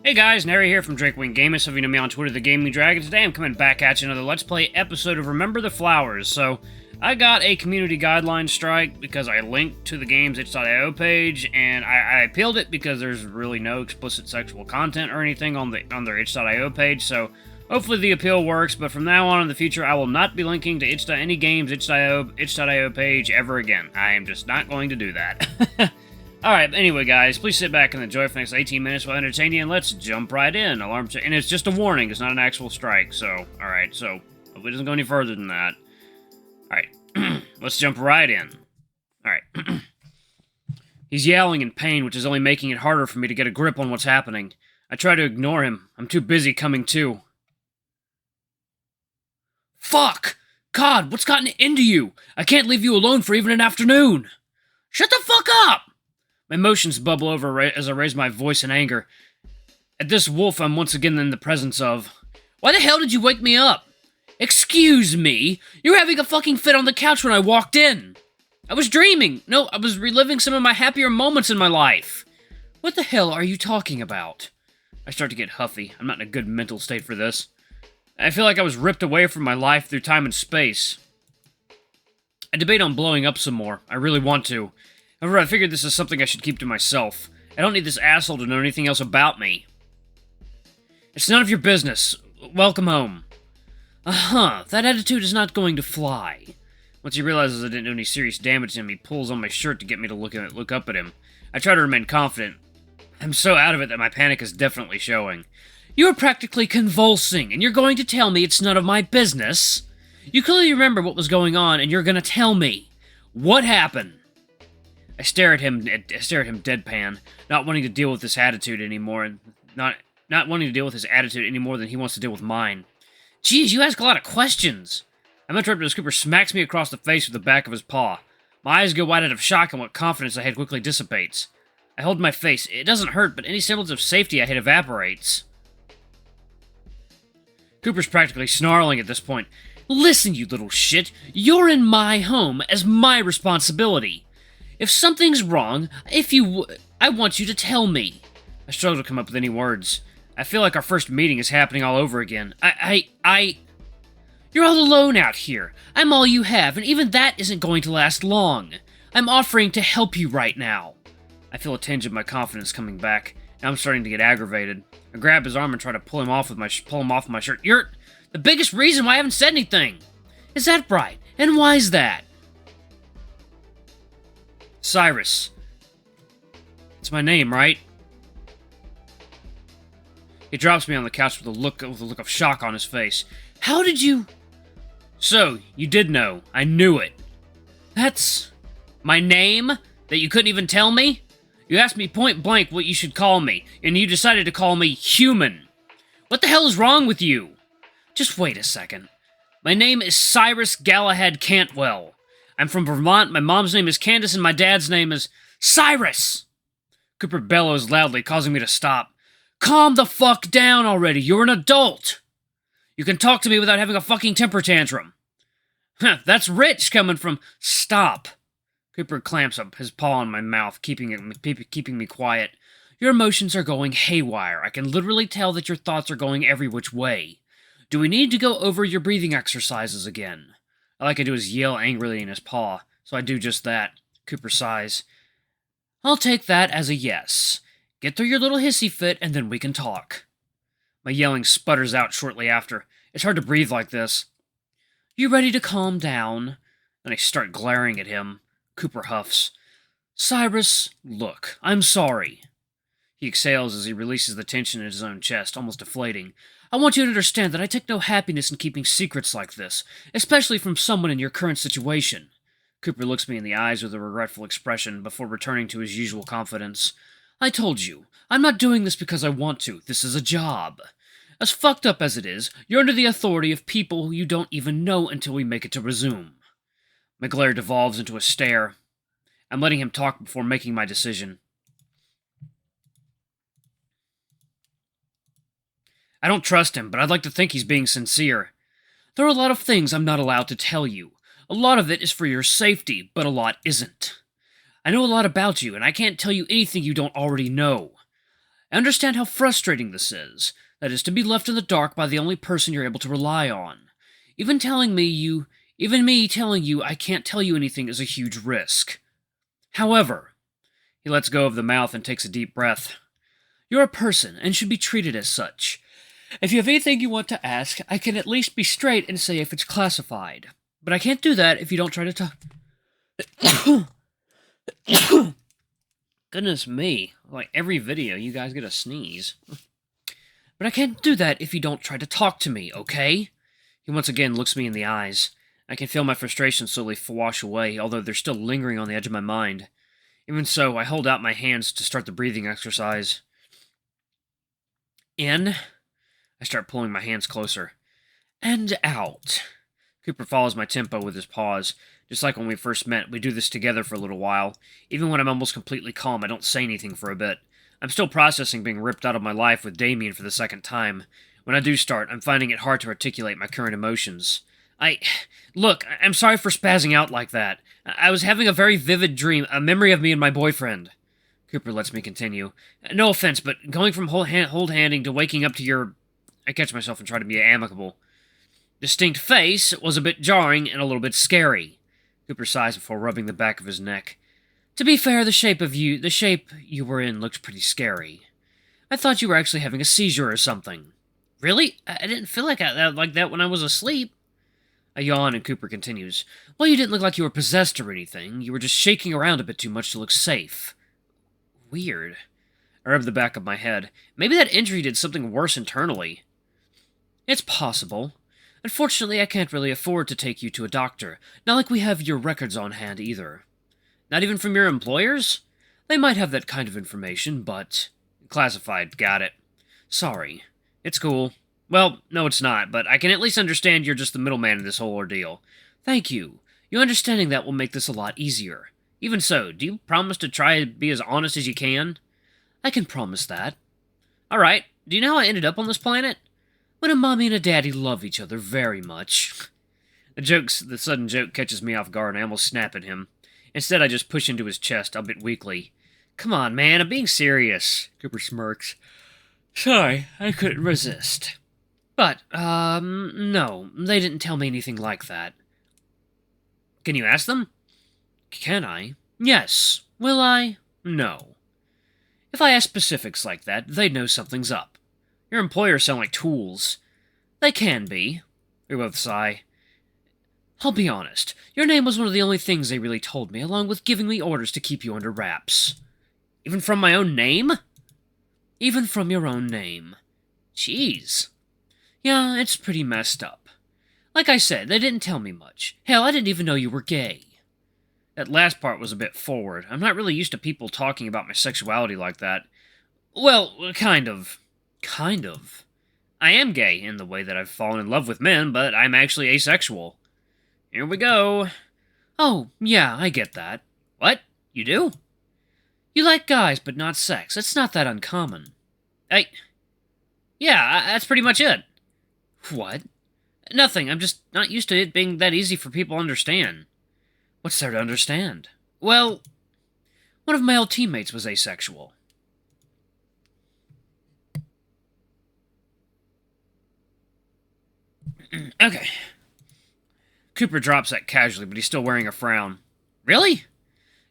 Hey guys, Nary here from Drakewing Gaming. Some of you know me on Twitter, the Gaming Dragon. Today I'm coming back at you another Let's Play episode of Remember the Flowers. So, I got a community guideline strike because I linked to the game's itch.io page, and I appealed it because there's really no explicit sexual content or anything on their itch.io page, so hopefully the appeal works, but from now on in the future I will not be linking to any game's itch.io page ever again. I am just not going to do that. Alright, anyway guys, please sit back and enjoy for the next 18 minutes while I entertain you, and let's jump right in. And it's just a warning, it's not an actual strike, so, alright, so, hope it doesn't go any further than that. Alright, let's jump right in. Alright. He's yelling in pain, which is only making it harder for me to get a grip on what's happening. I try to ignore him. I'm too busy coming to. Fuck! God, what's gotten into you? I can't leave you alone for even an afternoon! Shut the fuck up! My emotions bubble over as I raise my voice in anger. At this wolf I'm once again in the presence of. Why the hell did you wake me up? Excuse me? You were having a fucking fit on the couch when I walked in. I was dreaming. No, I was reliving some of my happier moments in my life. What the hell are you talking about? I start to get huffy. I'm not in a good mental state for this. I feel like I was ripped away from my life through time and space. I debate on blowing up some more. I really want to. However, I figured this is something I should keep to myself. I don't need this asshole to know anything else about me. It's none of your business. Welcome home. That attitude is not going to fly. Once he realizes I didn't do any serious damage to him, he pulls on my shirt to get me to look up at him. I try to remain confident. I'm so out of it that my panic is definitely showing. You are practically convulsing, and you're going to tell me it's none of my business? You clearly remember what was going on, and you're going to tell me. What happened? I stare at him deadpan, not wanting to deal with this attitude anymore, and not wanting to deal with his attitude any more than he wants to deal with mine. Jeez, you ask a lot of questions. I'm interrupted as Cooper smacks me across the face with the back of his paw. My eyes go wide out of shock, and what confidence I had quickly dissipates. I hold my face. It doesn't hurt, but any semblance of safety I had evaporates. Cooper's practically snarling at this point. Listen, you little shit. You're in my home as my responsibility. If something's wrong, I want you to tell me. I struggle to come up with any words. I feel like our first meeting is happening all over again. You're all alone out here. I'm all you have, and even that isn't going to last long. I'm offering to help you right now. I feel a tinge of my confidence coming back, and I'm starting to get aggravated. I grab his arm and try to pull him off my shirt. You're the biggest reason why I haven't said anything. Is that right? And why's that? Cyrus. It's my name, right? He drops me on the couch with a look of shock on his face. How did you... So, you did know. I knew it. That's... my name? That you couldn't even tell me? You asked me point blank what you should call me, and you decided to call me human. What the hell is wrong with you? Just wait a second. My name is Cyrus Galahad Cantwell. I'm from Vermont, my mom's name is Candace, and my dad's name is... Cyrus! Cooper bellows loudly, causing me to stop. Calm the fuck down already, you're an adult! You can talk to me without having a fucking temper tantrum. That's rich coming from... Stop. Cooper clamps up his paw on my mouth, keeping me quiet. Your emotions are going haywire. I can literally tell that your thoughts are going every which way. Do we need to go over your breathing exercises again? All I can do is yell angrily in his paw, so I do just that. Cooper sighs. I'll take that as a yes. Get through your little hissy fit, and then we can talk. My yelling sputters out shortly after. It's hard to breathe like this. You ready to calm down? Then I start glaring at him. Cooper huffs. Cyrus, look, I'm sorry. He exhales as he releases the tension in his own chest, almost deflating. I want you to understand that I take no happiness in keeping secrets like this, especially from someone in your current situation. Cooper looks me in the eyes with a regretful expression before returning to his usual confidence. I told you, I'm not doing this because I want to. This is a job. As fucked up as it is, you're under the authority of people who you don't even know until we make it to resume. My glare devolves into a stare. I'm letting him talk before making my decision. I don't trust him, but I'd like to think he's being sincere. There are a lot of things I'm not allowed to tell you. A lot of it is for your safety, but a lot isn't. I know a lot about you, and I can't tell you anything you don't already know. I understand how frustrating this is. That is, to be left in the dark by the only person you're able to rely on. Even me telling you I can't tell you anything is a huge risk. However, he lets go of the mouth and takes a deep breath. You're a person and should be treated as such. If you have anything you want to ask, I can at least be straight and say if it's classified. But I can't do that if you don't try to talk. Goodness me. Like every video, you guys get a sneeze. But I can't do that if you don't try to talk to me, okay? He once again looks me in the eyes. I can feel my frustration slowly wash away, although they're still lingering on the edge of my mind. Even so, I hold out my hands to start the breathing exercise. In. I start pulling my hands closer. And out. Cooper follows my tempo with his pause. Just like when we first met, we do this together for a little while. Even when I'm almost completely calm, I don't say anything for a bit. I'm still processing being ripped out of my life with Damien for the second time. When I do start, I'm finding it hard to articulate my current emotions. Look, I'm sorry for spazzing out like that. I was having a very vivid dream, a memory of me and my boyfriend. Cooper lets me continue. No offense, but going from hold-handing to waking up to your... I catch myself and try to be amicable. Distinct face was a bit jarring and a little bit scary. Cooper sighs before rubbing the back of his neck. To be fair, the shape you were in looked pretty scary. I thought you were actually having a seizure or something. Really? I didn't feel like that when I was asleep. I yawn and Cooper continues. Well, you didn't look like you were possessed or anything. You were just shaking around a bit too much to look safe. Weird. I rub the back of my head. Maybe that injury did something worse internally. It's possible. Unfortunately, I can't really afford to take you to a doctor. Not like we have your records on hand either. Not even from your employers? They might have that kind of information, but... Classified, got it. Sorry. It's cool. Well, no it's not, but I can at least understand you're just the middleman in this whole ordeal. Thank you. Your understanding that will make this a lot easier. Even so, do you promise to try to be as honest as you can? I can promise that. Alright, do you know how I ended up on this planet? When a mommy and a daddy love each other very much. The sudden joke catches me off guard and I almost snap at him. Instead, I just push into his chest, a bit weakly. Come on, man, I'm being serious. Cooper smirks. Sorry, I couldn't resist. But, no, they didn't tell me anything like that. Can you ask them? Can I? Yes. Will I? No. If I ask specifics like that, they'd know something's up. Your employers sound like tools. They can be. We both sigh. I'll be honest. Your name was one of the only things they really told me, along with giving me orders to keep you under wraps. Even from my own name? Even from your own name. Jeez. Yeah, it's pretty messed up. Like I said, they didn't tell me much. Hell, I didn't even know you were gay. That last part was a bit forward. I'm not really used to people talking about my sexuality like that. Well, kind of. Kind of. I am gay in the way that I've fallen in love with men, but I'm actually asexual. Here we go. Oh, yeah, I get that. What? You do? You like guys, but not sex. It's not that uncommon. Yeah, that's pretty much it. What? Nothing, I'm just not used to it being that easy for people to understand. What's there to understand? Well, one of my old teammates was asexual. Okay. Cooper drops that casually, but he's still wearing a frown. Really?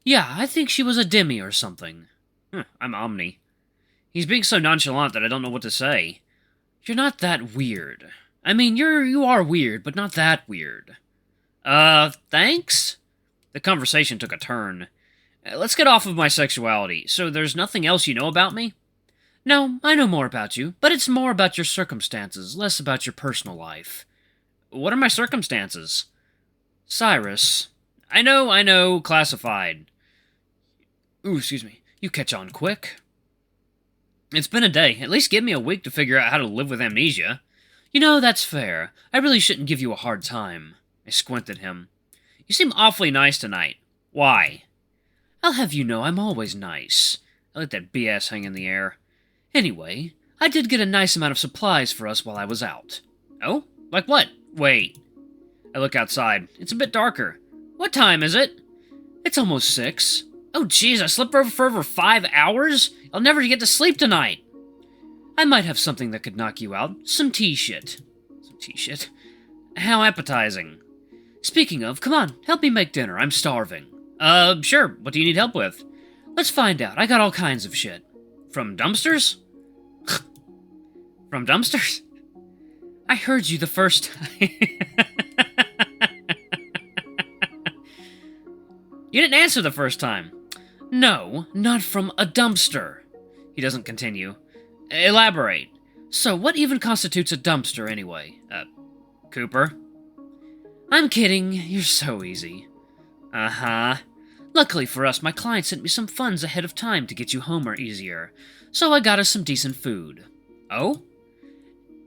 Yeah, I think she was a demi or something. I'm Omni. He's being so nonchalant that I don't know what to say. You're not that weird. I mean, you are weird, but not that weird. Thanks? The conversation took a turn. Let's get off of my sexuality. So there's nothing else you know about me? No, I know more about you, but it's more about your circumstances, less about your personal life. What are my circumstances? Cyrus. I know, classified. Ooh, excuse me. You catch on quick. It's been a day. At least give me a week to figure out how to live with amnesia. You know, that's fair. I really shouldn't give you a hard time. I squint at him. You seem awfully nice tonight. Why? I'll have you know I'm always nice. I let that BS hang in the air. Anyway, I did get a nice amount of supplies for us while I was out. Oh? Like what? Wait. I look outside. It's a bit darker. What time is it? It's almost 6. Oh, jeez, I slept for over 5 hours? I'll never get to sleep tonight. I might have something that could knock you out. Some tea shit. Some tea shit? How appetizing. Speaking of, come on, help me make dinner. I'm starving. Sure. What do you need help with? Let's find out. I got all kinds of shit. From dumpsters? From dumpsters? I heard you the first time. You didn't answer the first time. No, not from a dumpster. He doesn't continue. Elaborate. So, what even constitutes a dumpster, anyway? Cooper? I'm kidding. You're so easy. Uh-huh. Luckily for us, my client sent me some funds ahead of time to get you home easier, so I got us some decent food. Oh?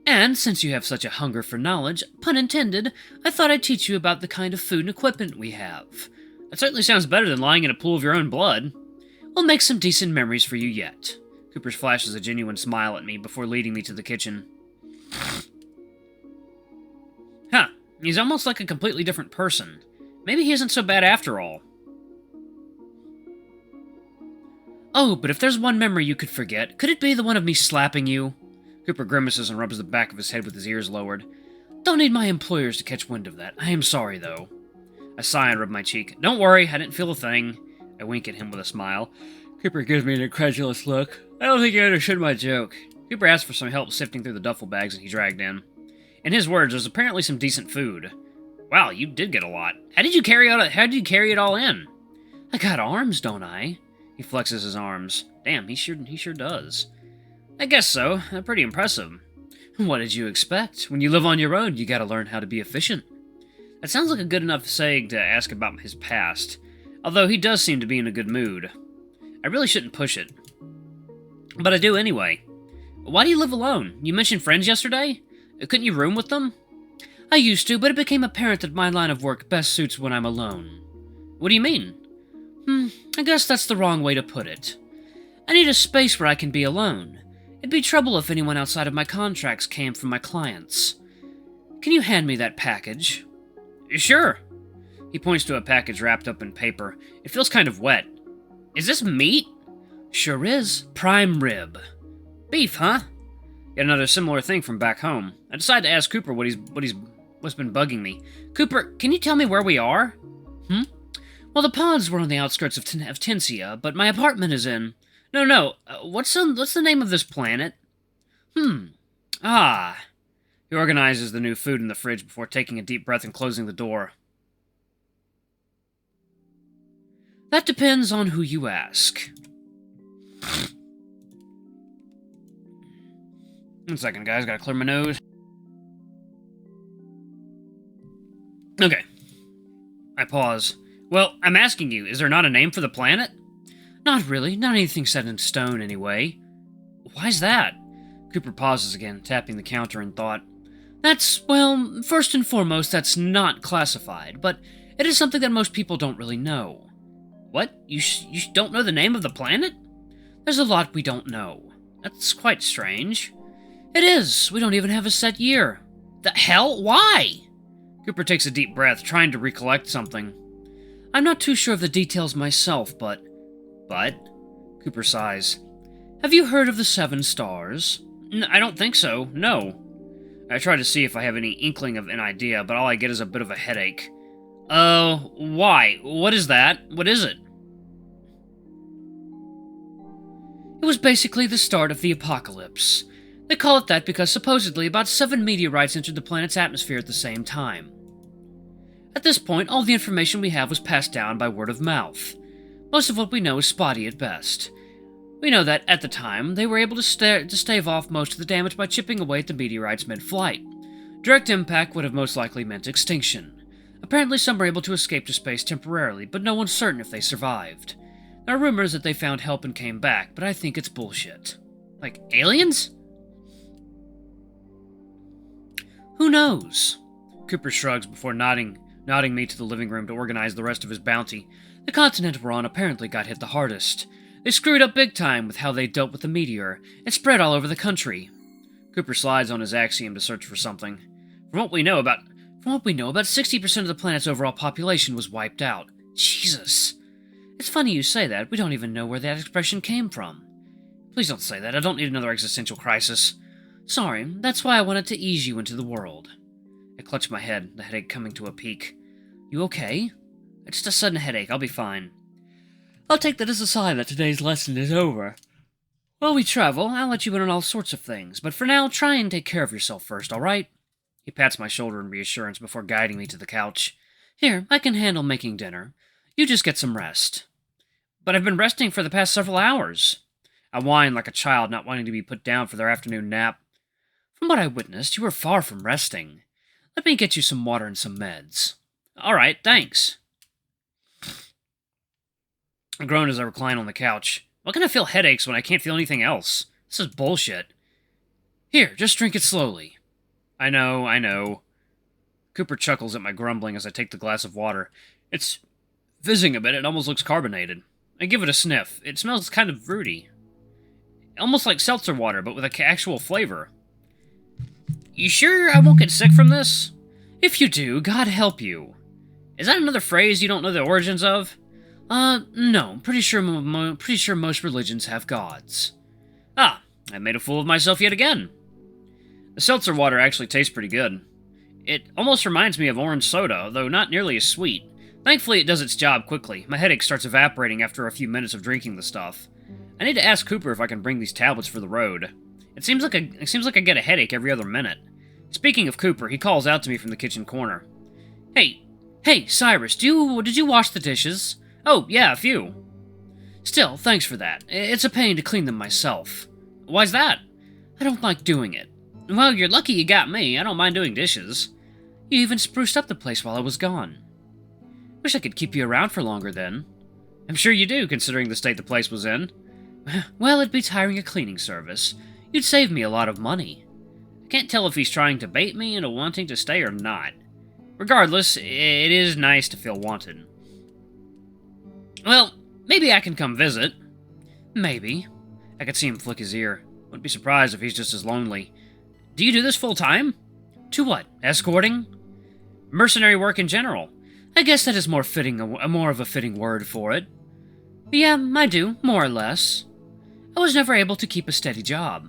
And since you have such a hunger for knowledge, pun intended, I thought I'd teach you about the kind of food and equipment we have. That certainly sounds better than lying in a pool of your own blood. We'll make some decent memories for you yet. Cooper flashes a genuine smile at me before leading me to the kitchen. Huh, he's almost like a completely different person. Maybe he isn't so bad after all. Oh, but if there's one memory you could forget, could it be the one of me slapping you? Cooper grimaces and rubs the back of his head with his ears lowered. Don't need my employers to catch wind of that. I am sorry, though. I sigh and rub my cheek. Don't worry, I didn't feel a thing. I wink at him with a smile. Cooper gives me an incredulous look. I don't think you understood my joke. Cooper asked for some help sifting through the duffel bags that he dragged in. In his words, there's apparently some decent food. Wow, you did get a lot. How did you carry it all in? I got arms, don't I? He flexes his arms. Damn, he sure does. I guess so. Pretty impressive. What did you expect? When you live on your own, you gotta learn how to be efficient. That sounds like a good enough saying to ask about his past, although he does seem to be in a good mood. I really shouldn't push it. But I do anyway. Why do you live alone? You mentioned friends yesterday? Couldn't you room with them? I used to, but it became apparent that my line of work best suits when I'm alone. What do you mean? I guess that's the wrong way to put it. I need a space where I can be alone. It'd be trouble if anyone outside of my contracts came from my clients. Can you hand me that package? Sure. He points to a package wrapped up in paper. It feels kind of wet. Is this meat? Sure is. Prime rib. Beef, huh? Yet another similar thing from back home. I decide to ask Cooper what's been bugging me. Cooper, can you tell me where we are? Well, the pods were on the outskirts of Tensia, but my apartment is in... No. What's the name of this planet? Ah. He organizes the new food in the fridge before taking a deep breath and closing the door. That depends on who you ask. 1 second, guys. Gotta clear my nose. Okay. I pause. Well, I'm asking you, is there not a name for the planet? Not really. Not anything set in stone, anyway. Why's that? Cooper pauses again, tapping the counter in thought. That's, well, first and foremost, that's not classified, but it is something that most people don't really know. What? You don't know the name of the planet? There's a lot we don't know. That's quite strange. It is. We don't even have a set year. The hell? Why? Cooper takes a deep breath, trying to recollect something. I'm not too sure of the details myself, but... Cooper sighs. Have you heard of the 7 stars? I don't think so, no. I try to see if I have any inkling of an idea, but all I get is a bit of a headache. Why? What is that? What is it? It was basically the start of the apocalypse. They call it that because supposedly about 7 meteorites entered the planet's atmosphere at the same time. At this point, all the information we have was passed down by word of mouth. Most of what we know is spotty at best. We know that, at the time, they were able to stave off most of the damage by chipping away at the meteorites mid-flight. Direct impact would have most likely meant extinction. Apparently some were able to escape to space temporarily, but no one's certain if they survived. There are rumors that they found help and came back, but I think it's bullshit. Like, aliens? Who knows? Cooper shrugs before nodding me to the living room to organize the rest of his bounty. The continent we're on apparently got hit the hardest. They screwed up big time with how they dealt with the meteor. It spread all over the country. Cooper slides on his axiom to search for something. From what we know, about 60% of the planet's overall population was wiped out. Jesus. It's funny you say that. We don't even know where that expression came from. Please don't say that. I don't need another existential crisis. Sorry, that's why I wanted to ease you into the world. I clutched my head, the headache coming to a peak. You okay? It's just a sudden headache. I'll be fine. I'll take that as a sign that today's lesson is over. While we travel, I'll let you in on all sorts of things, but for now, try and take care of yourself first, alright? He pats my shoulder in reassurance before guiding me to the couch. Here, I can handle making dinner. You just get some rest. But I've been resting for the past several hours. I whine like a child not wanting to be put down for their afternoon nap. From what I witnessed, you were far from resting. Let me get you some water and some meds. Alright, thanks. I groan as I recline on the couch. Why can I feel headaches when I can't feel anything else? This is bullshit. Here, just drink it slowly. I know. Cooper chuckles at my grumbling as I take the glass of water. It's fizzing a bit, it almost looks carbonated. I give it a sniff. It smells kind of fruity. Almost like seltzer water, but with an actual flavor. You sure I won't get sick from this? If you do, God help you. Is that another phrase you don't know the origins of? No. Pretty sure most religions have gods. Ah, I made a fool of myself yet again. The seltzer water actually tastes pretty good. It almost reminds me of orange soda, though not nearly as sweet. Thankfully, it does its job quickly. My headache starts evaporating after a few minutes of drinking the stuff. I need to ask Cooper if I can bring these tablets for the road. It seems like I get a headache every other minute. Speaking of Cooper, he calls out to me from the kitchen corner. Hey, Cyrus, did you wash the dishes? Oh, yeah, a few. Still, thanks for that. It's a pain to clean them myself. Why's that? I don't like doing it. Well, you're lucky you got me. I don't mind doing dishes. You even spruced up the place while I was gone. Wish I could keep you around for longer then. I'm sure you do, considering the state the place was in. Well, it beats hiring a cleaning service. You'd save me a lot of money. I can't tell if he's trying to bait me into wanting to stay or not. Regardless, it is nice to feel wanted. Well, maybe I can come visit. Maybe. I could see him flick his ear. Wouldn't be surprised if he's just as lonely. Do you do this full-time? To what? Escorting? Mercenary work in general. I guess that is more of a fitting word for it. Yeah, I do, more or less. I was never able to keep a steady job.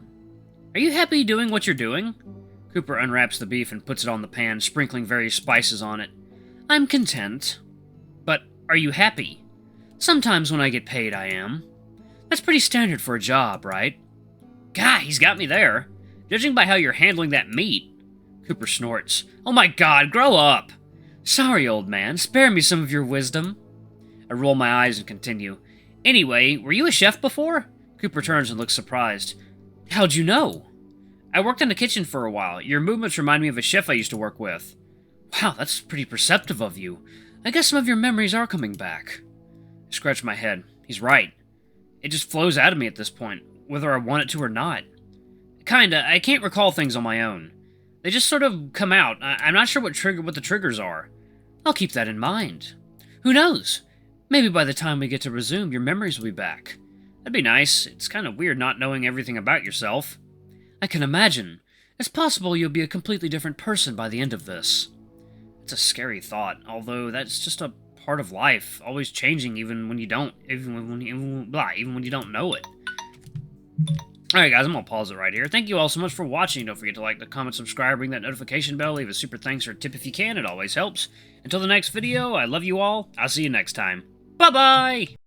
Are you happy doing what you're doing? Cooper unwraps the beef and puts it on the pan, sprinkling various spices on it. I'm content. But are you happy? Sometimes when I get paid, I am. That's pretty standard for a job, right? God, he's got me there. Judging by how you're handling that meat. Cooper snorts. Oh my God, grow up! Sorry, old man, spare me some of your wisdom. I roll my eyes and continue. Anyway, were you a chef before? Cooper turns and looks surprised. How'd you know? I worked in the kitchen for a while. Your movements remind me of a chef I used to work with. Wow, that's pretty perceptive of you. I guess some of your memories are coming back. I scratch my head. He's right. It just flows out of me at this point, whether I want it to or not. Kinda. I can't recall things on my own. They just sort of come out. I'm not sure what the triggers are. I'll keep that in mind. Who knows? Maybe by the time we get to resume, your memories will be back. That'd be nice. It's kind of weird not knowing everything about yourself. I can imagine. It's possible you'll be a completely different person by the end of this. It's a scary thought, although that's just a part of life, always changing even when you don't know it. Alright guys, I'm gonna pause it right here. Thank you all so much for watching. Don't forget to like, comment, subscribe, ring that notification bell, leave a super thanks or a tip if you can, it always helps. Until the next video, I love you all. I'll see you next time. Bye-bye!